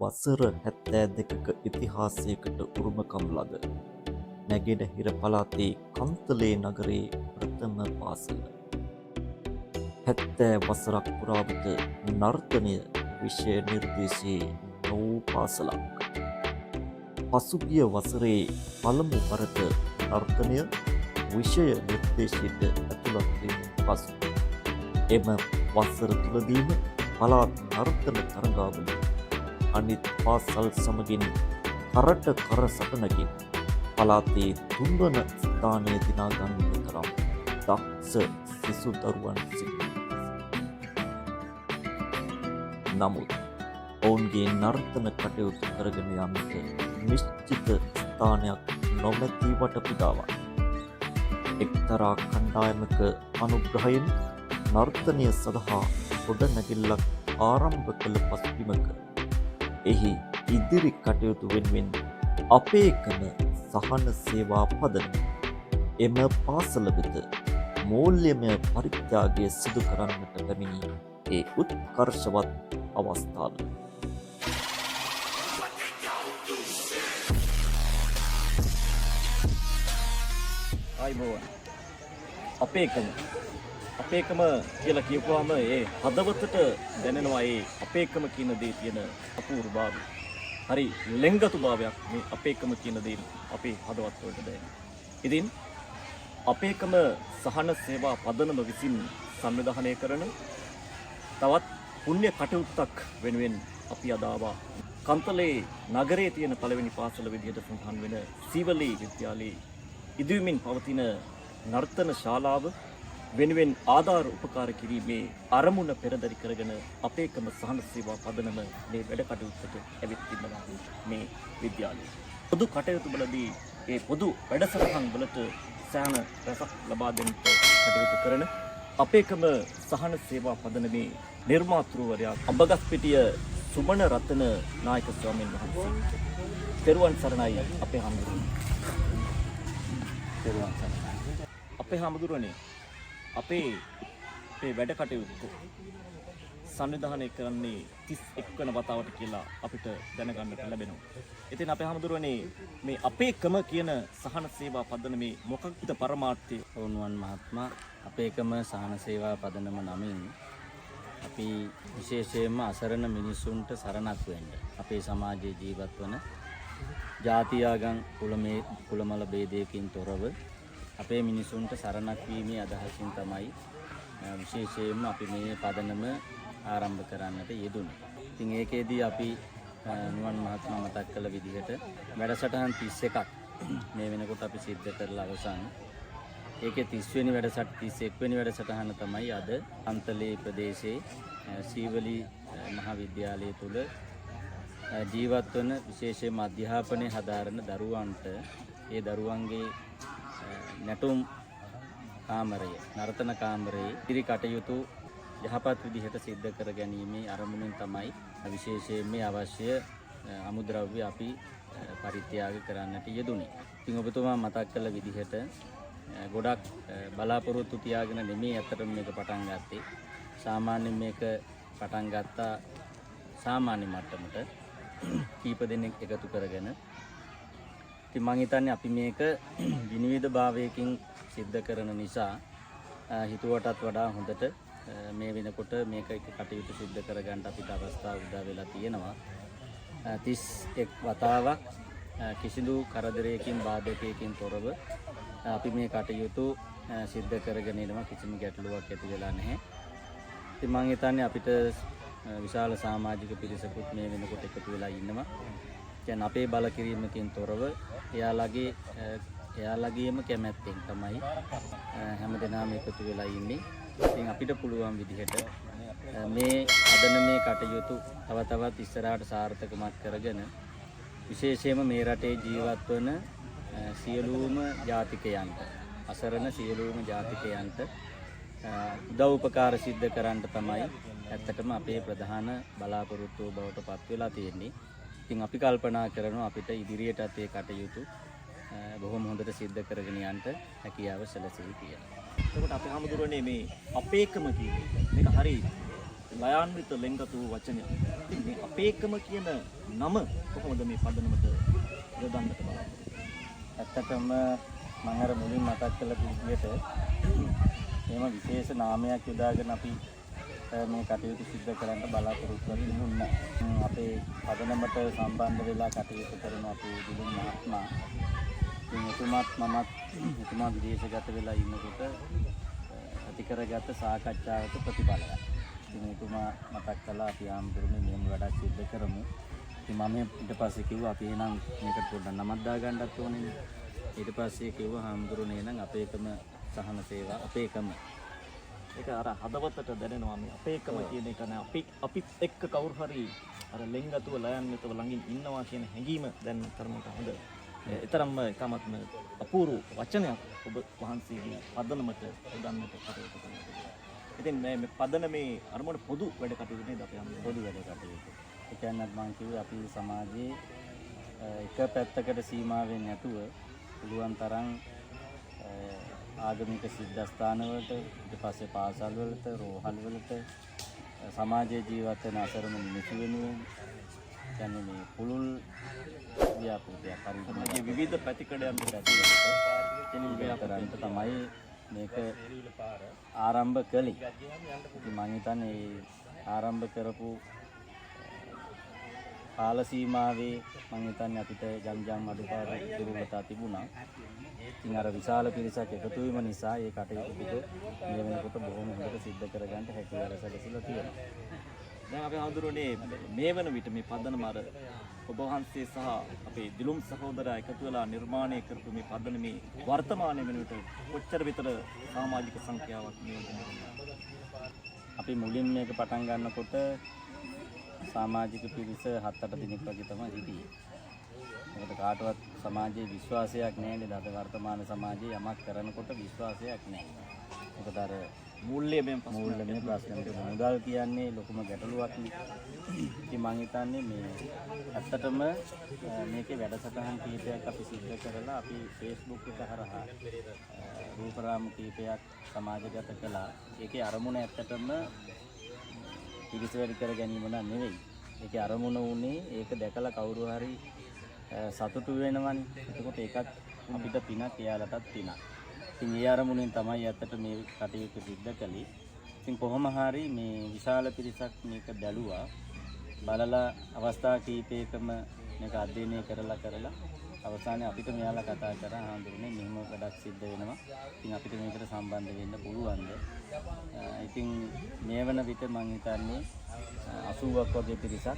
වසර 72ක ඉතිහාසයකට උරුමකම් ලද නැගෙනහිර පළාතේ කන්තලේ නගරයේ ප්‍රථම පාසල. 70 වසරක් පුරාවට නර්තනය විෂය නිර්දේශයේ නොවූ පාසලක්. පසුගිය වසරේ පළමු වරට නර්තනය විෂය නිර්දේශයට ඇතුළත් වීමෙන් පසු එම වසර තුළදීම පළාත් නර්තන තරඟාවලිය අනිත් පාසල් සමගින් කරට කර සටනකින් පළාතේ තුන්වන ස්ථානය දිනා ගන්නට තරම් දක්ෂ සිසු දරුවන් සිටිනවා. නමුත් ඔවුන්ගේ නර්තන කටයුතු කරගෙන යන්නට නිශ්චිත ස්ථානයක් නොමැති වටපිටාවක්. එක්තරා කණ්ඩායමක අනුග්‍රහයෙන් නර්තනය සඳහා ගොඩනැගිල්ලක් ආරම්භ කළ පසුබිමක එහි ඉදිරි කටයුතු වෙනුවෙන් අපේකම සහන සේවා පදනම එම පාසල වෙත මූල්‍යමය පරිත්‍යාගය සිදු කරන්නට පැමිණි ඒ උත්කර්ෂවත් අවස්ථාව. ආයිබෝවන් අපේකම කියලා කියපුවාම ඒ හදවතට දැනෙනවා ඒ අපේකම කියන දේ තියෙන අපූර්වභාවය. හරි ලෙන්ගතුභාවයක් මේ අපේකම කියන දේ අපේ හදවත් වලට දැනෙනවා. ඉතින් අපේකම සහන සේවා පදනම විසින් සංවිධානය කරන තවත් පුණ්‍ය කටයුත්තක් වෙනුවෙන් අපි අද ආවා. කන්තලේ නගරයේ තියෙන පළවෙනි පාසල විදිහට සඳහන් වෙන සීවලී විද්‍යාලයේ ඉදිරිමින් පවතින නර්තන ශාලාව වෙනුවෙන් ආධාර උපකාර කිරීමේ අරමුණ පෙරදරි කරගෙන අපේකම සහන සේවා පදනම මේ වැඩ කටයුත්තට ඇවිත් තිබෙනවා මේ විද්‍යාලය. පොදු කටයුතු වලදී ඒ පොදු වැඩසටහන් වලට සෑහන රසක් ලබා දෙන්නට කටයුතු කරන අපේකම සහන සේවා පදනමේ නිර්මාතෘවරයා අඹගස්පිටිය සුමන රතන නායක ස්වාමීන් වහන්සේ. තෙරුවන් සරණයි අපේ හාමුදුරුවනේ. තෙරුවන් සරණයි. අපේ හාමුදුරුවනේ අපේ වැඩ කටයුතු සංවිධානය කරන්නේ 31 වන වතාවට කියලා අපිට දැනගන්නට ලැබෙනවා. ඉතින් අපේ හාමුදුරුවනේ මේ අපේකම කියන සහන සේවා පදනමේ මොකක්ද පරමාර්ථය? වුණුවන් මහත්මයා අපේකම සහන සේවා පදනම නමින් අපි විශේෂයෙන්ම අසරණ මිනිසුන්ට සරණක් වෙන්න අපේ සමාජයේ ජීවත් වන ජාති ආගම් කුලමල ભેදයකින් තොරව අපේ මිනිසුන්ට සරණක් වීමේ අදහසින් තමයි විශේෂයෙන්ම අපි මේ පදනම ආරම්භ කරන්නට යෙදුනේ. ඉතින් ඒකෙදී අපි නුවන් මහත්මයා මතක් කළ විදිහට වැඩසටහන් 31ක් මේ වෙනකොට අපි සිද්ධ කරලා අවසන්. ඒකේ 30 වෙනි වැඩසටහන 31 වෙනි වැඩසටහන තමයි අද අන්තලේ ප්‍රදේශයේ සීවලී මහාවිද්‍යාලය තුල ජීවත් වන විශේෂයෙන්ම අධ්‍යාපනයේ හදාරන දරුවන්ට ඒ දරුවන්ගේ නැටුම් කාමරය නර්තන කාමරයේ ඉදිරි කටයුතු යහපත් විදිහට සිද්ධ කර ගැනීමේ අරමුණෙන් තමයි විශේෂයෙන් මේ අවශ්‍ය අමුද්‍රව්‍ය අපි පරිත්‍යාග කරන්නට යෙදුනේ. ඉතින් ඔබතුමා මතක් කළ විදිහට ගොඩක් බලාපොරොත්තු තියාගෙන නෙමෙයි අතරම මේක පටන් ගත්තේ. සාමාන්‍යයෙන් මේක පටන් ගත්තා සාමාන්‍ය මට්ටමට කීප දෙනෙක් එකතු කරගෙන. ඉතින් මම හිතන්නේ අපි මේක විනිවිද භාවයකින් සිද්ධ කරන නිසා හිතුවටත් වඩා හොඳට මේ වෙනකොට මේක කටයුතු සිද්ධ කරගන්න අපිට අවස්ථාව උදා වෙලා තියෙනවා. 31 වතාවක් කිසිදු කරදරයකින් බාධකයකින් තොරව අපි මේ කටයුතු සිද්ධ කරගෙන යනවා. කිසිම ගැටලුවක් ඇති වෙලා නැහැ. ඉතින් මම හිතන්නේ අපිට විශාල සමාජික පිරිසකුත් මේ වෙනකොට එකතු වෙලා ඉන්නවා. කියන්නේ අපේ බල කිරීමකින් තොරව එයාලගේම කැමැත්තෙන් තමයි හැමදෙනාම එකතු වෙලා ඉන්නේ. ඉතින් අපිට පුළුවන් විදිහට මේ අදන මේ කටයුතු තව තවත් ඉස්සරහට සාර්ථකමත් කරගෙන විශේෂයෙන්ම මේ රටේ ජීවත් වන සියලුම ජාතිකයන්ට අසරණ සියලුම ජාතිකයන්ට උදව් උපකාර සිද්ධ කරන්න තමයි ඇත්තටම අපේ ප්‍රධාන බලාපොරොත්තුව බවට පත් වෙලා තියෙන්නේ. ඉතින් අපි කල්පනා කරනවා අපිට ඉදිරියටත් ඒ කටයුතු බොහොම හොඳට සිද්ධ කරගෙන යන්න හැකියාව සැලසී තියෙනවා. එතකොට අපේ හාමුදුරනේ මේ අපේකම කියන්නේ මේක හරි ලයාන්විත ලෙන්ගතු වචනයක්. ඉතින් මේ අපේකම කියන නම කොහොමද මේ පදනමට යොදන්නට බලාපොරොත්තු? ඇත්තටම මම අර මුලින් මතක් කළ විදිහට මේම විශේෂ නාමයක් යොදාගෙන අපි මේ කටයුතු සිද්ධ කරන්න බලාපොරොත්තු වෙන්නේ. අපේ පදනමට සම්බන්ධ වෙලා කටයුතු කරන අපේ දිලුම් මහත්මයා එතුමා විදේශගත වෙලා ඉන්නකොට ඇති කරගත්ත සාකච්ඡාවක ප්‍රතිඵලයක්. ඉතින් එතුමා මතක් කළා අපි ආම්දුරනේ මෙහෙම වැඩක් සිද්ධ කරමු. ඉතින් මම ඊට පස්සේ කිව්වා අපි එහෙනම් මේකට පොඩ්ඩක් නමක් දාගන්නත් ඕනේ. ඊට පස්සේ කිව්වා ආම්දුරනේ නම් අපේකම සහන සේවා අපේකම. ඒක අර හදවතට දැනෙනවා මේ අපේකම කියන එක නෑ. අපිත් එක්ක කවුරු හරි අර ලෙන්ගතුව ලයන්විතව ළඟින් ඉන්නවා කියන හැඟීම දැන් තරමට හොඳ. ඒතරම්ම එකමත්ම අපූර්ව වචනයක් ඔබ වහන්සේගේ පදනමට යොදන්නට කටයුතු කරනවා. ඉතින් මේ පදනමේ අරමුණ පොදු වැඩ කටයුතු නේද අපි යන්නේ පොදු වැඩ කටයුතු. ඒ කියන්නේ මම කිව්වේ අපි සමාජයේ එක පැත්තකට සීමා වෙන්නේ නැතුව පුළුවන් තරම් ආගමික සිද්ධාස්ථාන වලට ඊට පස්සේ පාසල් වලට රෝහල් වලට සමාජයේ ජීවත් වෙන අසරණ මිනිසු වෙනුවෙන් කියන්නේ මේ පුළුල් ව්‍යාපෘතියක් පරිසමයේ විවිධ පැතිකඩයන් කරන්න තමයි මේක ආරම්භ කළේ. ඉතින් මම හිතන්නේ ආරම්භ කරපු කාල සීමාවේ මම හිතන්නේ අපිට ජම් අඩුපාඩු දුරවතා තිබුණා. ඉතින් අර විශාල පිරිසක් එකතු වීම නිසා ඒ කටයුතු ටික මේ වෙනකොට බොහොම හොඳට සිද්ධ කරගන්න හැකියාව සැලසීලා තියෙනවා. දැන් අපි හඳුරන්නේ මේ වන විට මේ පදනම අර ඔබ වහන්සේ සහ අපේ දිලුම් සහෝදරයා එකතු වෙලා නිර්මාණය කරපු මේ පදනමේ වර්තමානයේ වෙන විට කොච්චර විතර සමාජික සංඛ්‍යාවක් නියෝජනය අපි මුලින් මේක පටන් ගන්නකොට සමාජික පිරිස 7-8 දෙනෙක් වගේ තමයි හිටියේ. මොකද කාටවත් සමාජයේ විශ්වාසයක් නැහැ නේද? අද වර්තමාන සමාජයේ යමක් කරනකොට විශ්වාසයක් නැහැ. මොකද අර මූල්‍යමය ප්‍රශ්නයක් මුදල් කියන්නේ ලොකුම ගැටලුවක් නේ. ඉතින් මම හිතන්නේ මේ ඇත්තටම මේකේ වැඩසටහන් කීපයක් අපි සිද්ධ කරලා අපි Facebook එක හරහා රූපරාම කීපයක් සමාජගත කළා. ඒකේ අරමුණ ඇත්තටම පිළිස වැඩි කර ගැනීම නෙවෙයි. ඒකේ අරමුණ උනේ ඒක දැකලා කවුරු හරි සතුටු වෙනවනේ. එතකොට ඒකත් අපිට පිනක් එයාලටත් පිනක්. ඉතින් ඒ අරමුණෙන් තමයි ඇත්තට මේ කටයුතු සිද්ධ කළේ. ඉතින් කොහොම හරි මේ විශාල පිරිසක් මේක බැලුවා. බලලා අවස්ථා කීපයකම මේක අධ්‍යයනය කරලා අවසානයේ අපිට මෙයාලා කතා කරා හඳුන්නේ මෙහෙම වැඩක් සිද්ධ වෙනවා. ඉතින් අපිට මේකට සම්බන්ධ වෙන්න පුළුවන්ද? ඉතින් මේ වන විට මම හිතන්නේ 80ක් වගේ පිරිසක්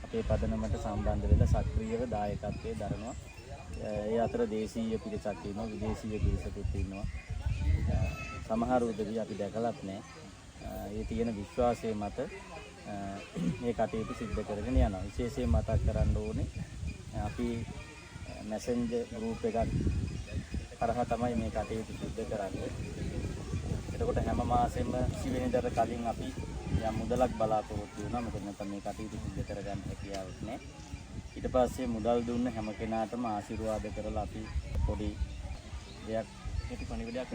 අපේ පදනමට සම්බන්ධ වෙලා සක්‍රීයව දායකත්වයේ දරනවා. ඒ අතර දේශීය පිරිසක් ඉන්නවා, විදේශීය පිරිසකුත් ඉන්නවා. සමහර උදවිය අපි දැකලත් නැහැ. ඒ තියෙන විශ්වාසය මත මේ කටයුතු සිද්ධ කරගෙන යනවා. විශේෂයෙන් මතක් කරන්න ඕනේ අපි මැසෙන්ජර් ගෲප් එකක් කරහා තමයි මේ කටයුතු සිද්ධ කරන්නේ. එතකොට හැම මාසෙම 20 වෙනිදාට කලින් අපි යම් මුදලක් බලාපොරොත්තු වෙනවා. මොකද නැත්නම් මේ කටයුතු සිද්ධ කරගන්න හැකියාවක් නැහැ. ඊට පස්සේ මුදල් දුන්න හැම කෙනාටම ආශිර්වාද කරලා අපි පොඩි දෙයක් ඇති පණිවිඩයක්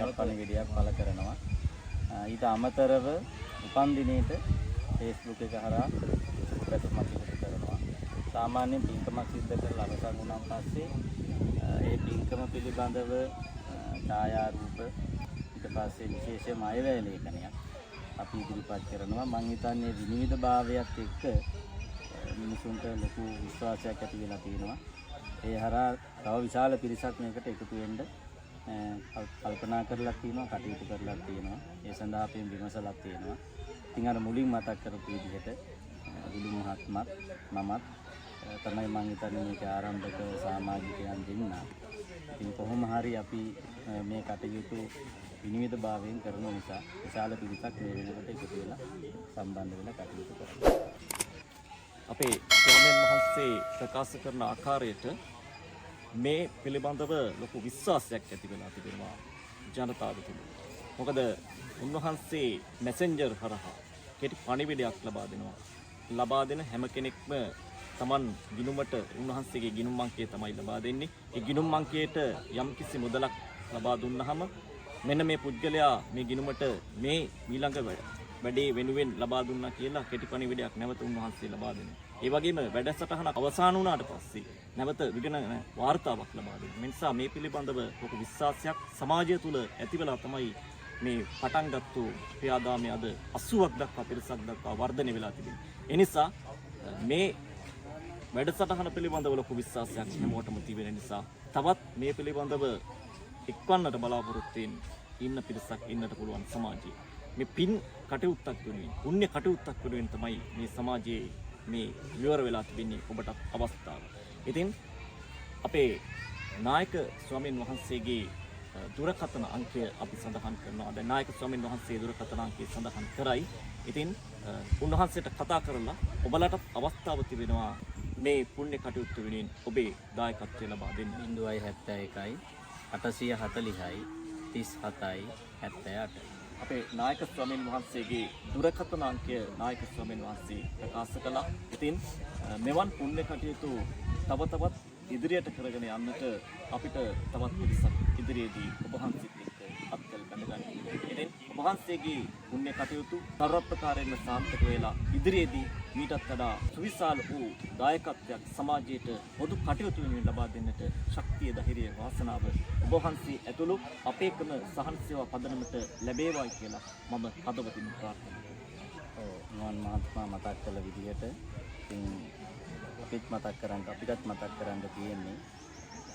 පළ කරනවා. ඊට අමතරව උපන් දිනේට Facebook එක හරහා පැතුමක් ඉදිරි කරනවා. සාමාන්‍යයෙන් පින්කමක් සිද්ධ කරලා අවසන් වුණාන් පස්සේ ඒ පින්කම පිළිබඳව ඡායාරූප ඊට පස්සේ විශේෂයෙන්ම අයවැය ලේඛනයක් අපි ඉදිරිපත් කරනවා. මම හිතන්නේ විනිවිදභාවයත් එක්ක මිනිසුන්ට ලොකු විශ්වාසයක් ඇති වෙලා තියෙනවා. ඒ හරහා තව විශාල පිරිසක් මේකට එකතු වෙන්න කල්පනා කරලා තියෙනවා, කටයුතු කරලා තියෙනවා. ඒ සඳහා අපි විමසලා තියෙනවා. ඉතින් අර මුලින් මතක් කරපු විදිහට විලු මහත්මත් මමත් තමයි මම හිතන්නේ මේක ආරම්භක සමාජිකයන් දෙන්න. ඉතින් කොහොම හරි අපි මේ කටයුතු විනිවිදභාවයෙන් කරන නිසා විශාල පිරිසක් මේ වෙනකොට එකතු වෙලා සම්බන්ධ වෙලා කටයුතු කරනවා. අපේ ස්වාමීන් වහන්සේ ප්‍රකාශ කරන ආකාරයට මේ පිළිබඳව ලොකු විශ්වාසයක් ඇති වෙලා තිබෙනවා ජනතාව තුළ. මොකද උන්වහන්සේ මැසෙන්ජර් හරහා කෙටි පණිවිඩයක් ලබා දෙන හැම කෙනෙක්ම Taman ගිණුමට උන්වහන්සේගේ ගිණුම් අංකය තමයි ලබා දෙන්නේ. ඒ ගිණුම් අංකයට යම්කිසි මුදලක් ලබා දුන්නාම මෙන්න මේ පුද්ගලයා මේ ගිණුමට මේ ඊළඟ වැඩේ වෙනුවෙන් ලබා දුන්නා කියලා කෙටි පණිවිඩයක් නැවත උන්වහන්සේ ලබා දෙනවා. ඒ වගේම වැඩසටහන අවසන් වුණාට පස්සේ නැවත විගණන වාර්තාවක් ලබා දෙනවා. මේ නිසා මේ පිළිබඳව ලොකු විශ්වාසයක් සමාජය තුළ ඇති වෙලා තමයි මේ පටන් ගත්තු ක්‍රියාදාමය අද 80ක් දක්වා පිරිසක් දක්වා වර්ධනය වෙලා තිබෙනවා. ඒ නිසා මේ වැඩසටහන පිළිබඳව ලොකු විශ්වාසයක් හැමෝටම තිබෙන නිසා තවත් මේ පිළිබඳව එක්වන්නට බලාපොරොත්තු ඉන්න පිරිසක් ඉන්නට පුළුවන් සමාජයේ. මේ පින් කටයුත්තක් වෙනුවෙන්, පුණ්‍ය කටයුත්තක් වෙනුවෙන් තමයි මේ සමාජයේ මේ විවර වෙලා තිබෙන්නේ ඔබට අවස්ථාව. ඉතින් අපේ නායක ස්වාමීන් වහන්සේගේ දුරකථන අංකය අපි සඳහන් කරනවා. දැන් නායක ස්වාමීන් වහන්සේ දුරකථන අංකය සඳහන් කරයි. ඉතින් උන්වහන්සේට කතා කරලා ඔබලට අවස්ථාව තිබෙනවා මේ පුණ්‍ය කටයුත්ත වෙනුවෙන් ඔබේ දායකත්වය ලබා දෙන්න. 071යි 840යි 37යි 78. අපේ නායක ස්වාමීන් වහන්සේගේ දුරකථන අංකය නායක ස්වාමීන් වහන්සේ ප්‍රකාශ කළා. ඉතින් මෙවන් පුණ්‍ය කටයුතු තව තවත් ඉදිරියට කරගෙන යන්නට අපිට තවත් පිරිසක් ඉදිරියේදී ඔබ වහන්සේත් එක්ක අත්කල් බඳගන්න. ඉතින් ඔබ වහන්සේගේ පුණ්‍ය කටයුතු සර්වප්‍රකාරයෙන්ම සාර්ථක වෙලා ඉදිරියේදී ඊටත් වඩා සුවිශාල වූ දායකත්වයක් සමාජයට පොදු කටයුතු වෙනුවෙන් ලබා දෙන්නට ශක්තිය ධෛර්යය වාසනාව ඔබ වහන්සේ ඇතුළු අපේකම සහන සේවා පදනමට ලැබේවායි කියලා මම හදවතින් ප්‍රාර්ථනා කරනවා. නුවන් මහත්මයා මතක් කළ විදිහට ඉතින් අපිත් මතක් කරන්න තියෙන්නේ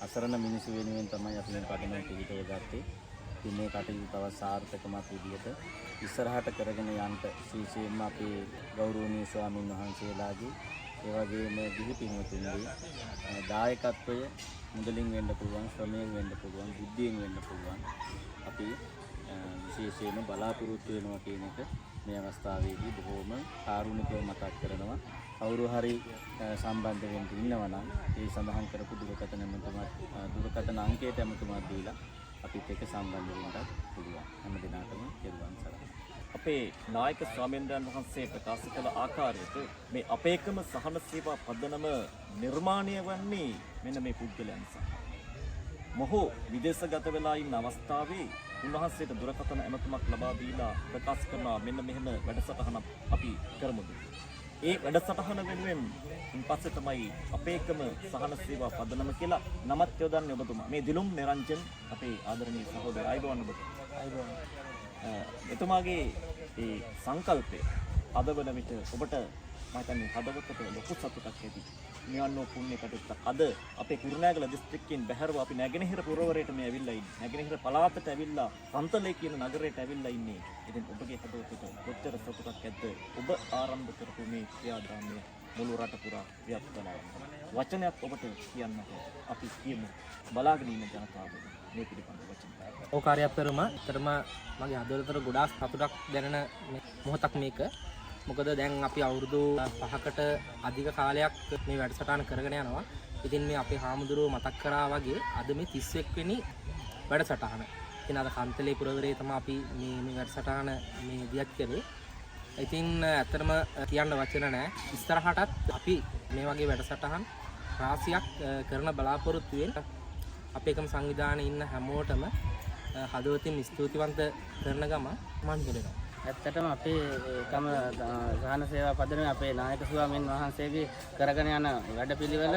අසරණ මිනිස්සු වෙනුවෙන් තමයි අපි මේ පදනම පිළිතව ගත්තේ. ඉතින් මේ කටයුතු තව සාර්ථකමත් විදිහට ඉස්සරහට කරගෙන යන්න විශේෂයෙන්ම අපේ ගෞරවනීය ස්වාමීන් වහන්සේලාගේ ඒ වගේම දිවි පින්වතුන්ගේ දායකත්වය මුදලින් වෙන්න පුළුවන්, ශ්‍රමයෙන් වෙන්න පුළුවන්, බුද්ධියෙන් වෙන්න පුළුවන්. අපි විශේෂයෙන්ම බලාපොරොත්තු වෙනවා කියන එක මේ අවස්ථාවේදී බොහෝම කාරුණිකව මතක් කරනවා. කවුරු හරි සම්බන්ධ වෙන්න ඉන්නවා නම් ඒ සඳහන් කරපු දුරකථන අංකයට අමතමත් දීලා අපිත් එක්ක සම්බන්ධ වෙන්නත් පුළුවන්. හැම දිනකටම කෙරුවන් සරණයි. අපේ නායක ස්වාමීන් වහන්සේ ප්‍රකාශ කළ ආකාරයට මේ අපේකම සහන සේවා පදනම නිර්මාණය වන්නේ මෙන්න මේ පුද්ගලයන් නිසා. මොහු විදේශගත වෙලා ඉන්න අවස්ථාවේ උන්වහන්සේට දුරකථන ඇමතුමක් ලබා දීලා ප්‍රකාශ කරනවා මෙන්න මෙහෙම වැඩසටහනක් අපි කරමුද. ඒ වැඩසටහන වෙනුවෙන් ඉන්පස්සේ තමයි අපේකම සහන සේවා පදනම කියලා නමත් යොදන්නේ ඔබතුමා. මේ දිලුම් නිරංජන් අපේ ආදරණීය සහෝදරයා අයබෝවන් ඔබට. එතුමාගේ ඒ සංකල්පය අද වන විට ඔබට මම හිතන්නේ හදවතට ලොකු සතුටක් ඇති. මෙවන් වූ පුණ්‍ය කටයුත්තක් අද අපේ කුරුණෑගල දිස්ත්‍රික්කයෙන් බැහැරව අපි නැගෙනහිර පුරවරයට මේ ඇවිල්ලා ඉන්නේ. නැගෙනහිර පළාතට ඇවිල්ලා පන්තලේ කියන නගරයට ඇවිල්ලා ඉන්නේ. ඉතින් ඔබගේ හදවතට කොච්චර සතුටක් ඇද්ද? ඔබ ආරම්භ කරපු මේ ක්‍රියාදාමය මුළු රට පුරා ව්‍යාප්ත වෙනවා. වචනයක් ඔබට කියන්න අපි කියමු. බලාගෙන ඉන්න ජනතාව මේ පිළිබඳ වචන. ඔය කාර්යයක් කරම ඇත්තටම මගේ හදවතට ගොඩාක් සතුටක් දැනෙන මොහොතක් මේක. මොකද දැන් අපි අවුරුදු 5කට අධික කාලයක් මේ වැඩසටහන කරගෙන යනවා. ඉතින් මේ අපේ හාමුදුරුවෝ මතක් කරා වගේ අද මේ 31 වෙනි වැඩසටහන. ඉතින් අද කන්තලේ පුරවරේ තමයි අපි මේ වැඩසටහන මේ දියත් කරේ. ඉතින් ඇත්තටම කියන්න වචන නැහැ. ඉස්සරහටත් අපි මේ වගේ වැඩසටහන් රාශියක් කරන බලාපොරොත්තු වෙන අපේකම සංවිධානයේ ඉන්න හැමෝටම හදවතින් ස්තුතිවන්ත කරන ගම මම හිතනවා. ඇත්තටම අපේ කම සහන සේවා පදනමේ අපේ නායක ස්වාමීන් වහන්සේගේ කරගෙන යන වැඩපිළිවෙල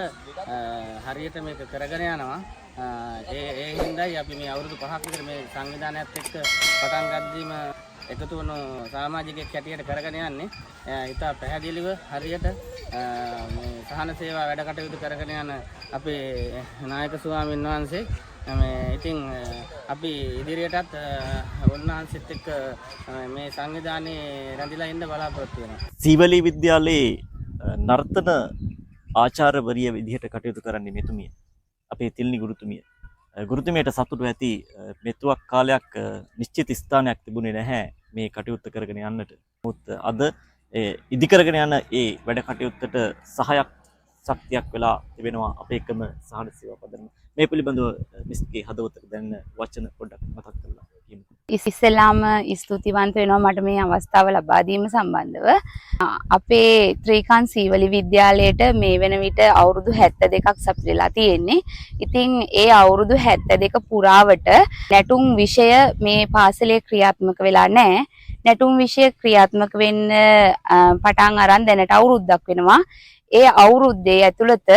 හරියට මේක කරගෙන යනවා. ඒ හින්දායි අපි මේ අවුරුදු 5ක් විතර මේ සංවිධානයත් එක්ක පටන් ගද්දීම එකතු වුණු සමාජිකයෙක් හැටියට කරගෙන යන්නේ. ඉතා පැහැදිලිව හරියට මේ සහන සේවා වැඩ කටයුතු කරගෙන යන අපේ නායක ස්වාමීන් වහන්සේ ඉතින් අපි ඉදිරියටත් උන්වහන්සේත් එක්ක මේ සංවිධානයේ රැඳිලා ඉන්න බලාපොරොත්තු වෙනවා. සීවලී විද්‍යාලයේ නර්තන ආචාර්යවරිය විදිහට කටයුතු කරන්නේ මෙතුමිය. අපේ තිල්නි ගුරුතුමිය. ගුරුතුමියට සතුටු ඇති මෙතුවක් කාලයක් නිශ්චිත ස්ථානයක් තිබුණේ නැහැ මේ කටයුත්ත කරගෙන යන්නට. නමුත් අද ඉදි කරගෙන යන ඒ වැඩ කටයුත්තට සහයක් ශක්තියක් වෙලා තිබෙනවා අපේකම සහන සේවා පදනම. මේ පිළිබඳව මිස්ගේ හදවතට දැනෙන වචන පොඩ්ඩක් මතක් කරලා කියමු. ඉස්සෙල්ලාම ස්තුතිවන්ත වෙනවා මට මේ අවස්ථාව ලබා දීම සම්බන්ධව. අපේ ත්‍රිකාන් සීවලි විද්‍යාලයට මේ වෙන විට අවුරුදු 72ක් සපිරලා තියෙන්නේ. ඉතින් ඒ අවුරුදු 72 පුරාවට නැටුම් විෂය මේ පාසලේ ක්‍රියාත්මක වෙලා නැහැ. නැටුම් විෂය ක්‍රියාත්මක වෙන්න පටන් අරන් දැනට අවුරුද්දක් වෙනවා. ඒ අවුරුද්දේ ඇතුළත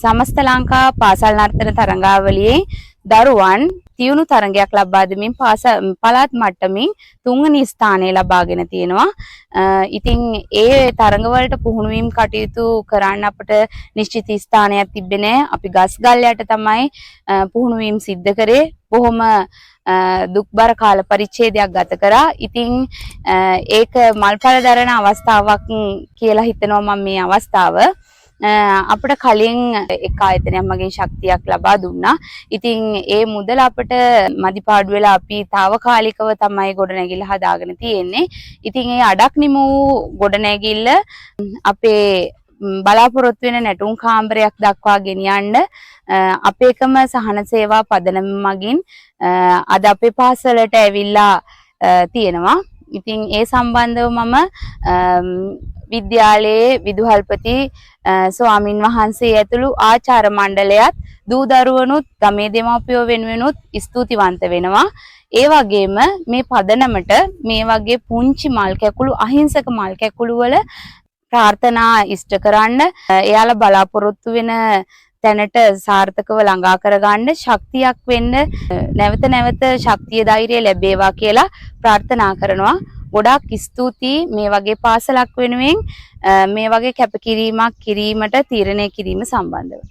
සමස්ත ලංකා පාසල් නර්තන තරඟාවලියේ දරුවන් තියුණු තරඟයක් ලබා දෙමින් පළාත් මට්ටමින් 3 වෙනි ස්ථානය ලබාගෙන තියෙනවා. ඉතින් ඒ තරඟවලට පුහුණු වීම කටයුතු කරන්න අපිට නිශ්චිත ස්ථානයක් තිබ්බේ නැහැ. අපි ගස්ගල් යට තමයි පුහුණු වීම සිද්ධ කරේ. බොහොම දුක්බර කාල පරිච්ඡේදයක් ගත කරා. ඉතින් ඒක මල්ඵල දරන අවස්ථාවක් කියලා හිතනවා මම මේ අවස්ථාව. අපිට කලින් එක ආයතනයක් මගෙන් ශක්තියක් ලබා දුන්නා. ඉතින් ඒ මුදල අපිට මදිපාඩු වෙලා අපි తాවකාලිකව තමයි ගොඩනැගිල්ල හදාගෙන තියෙන්නේ. ඉතින් ඒ අඩක් නිම වූ ගොඩනැගිල්ල අපේ බලාපොරොත්තු වෙන නැටුම් කාමරයක් දක්වා ගෙනියන්න අපේකම සහන සේවා පදනම මගින් අද අපේ පාසලට ඇවිල්ලා තියෙනවා. ඉතින් ඒ සම්බන්ධව මම විද්‍යාලයේ විදුහල්පති ස්වාමින් වහන්සේ ඇතුළු ආචාර්ය මණ්ඩලයත් දූ දරුවනුත් ගමේ දෙමාපියෝ වෙනුවෙනුත් ස්තුතිවන්ත වෙනවා. ඒ වගේම මේ පදනමට මේ වගේ පුංචි මල් කැකුළු අහිංසක මල් කැකුළු වල ප්‍රාර්ථනා ඉෂ්ට කරන්න එයාලා බලාපොරොත්තු වෙන තැනට සාර්ථකව ළඟා කරගන්න ශක්තියක් වෙන්න නැවත නැවත ශක්තිය ධෛර්යය ලැබේවා කියලා ප්‍රාර්ථනා කරනවා. ගොඩාක් ස්තුතියි මේ වගේ පාසලක් වෙනුවෙන් මේ වගේ කැපකිරීමක් කිරීමට තීරණය කිරීම සම්බන්ධව.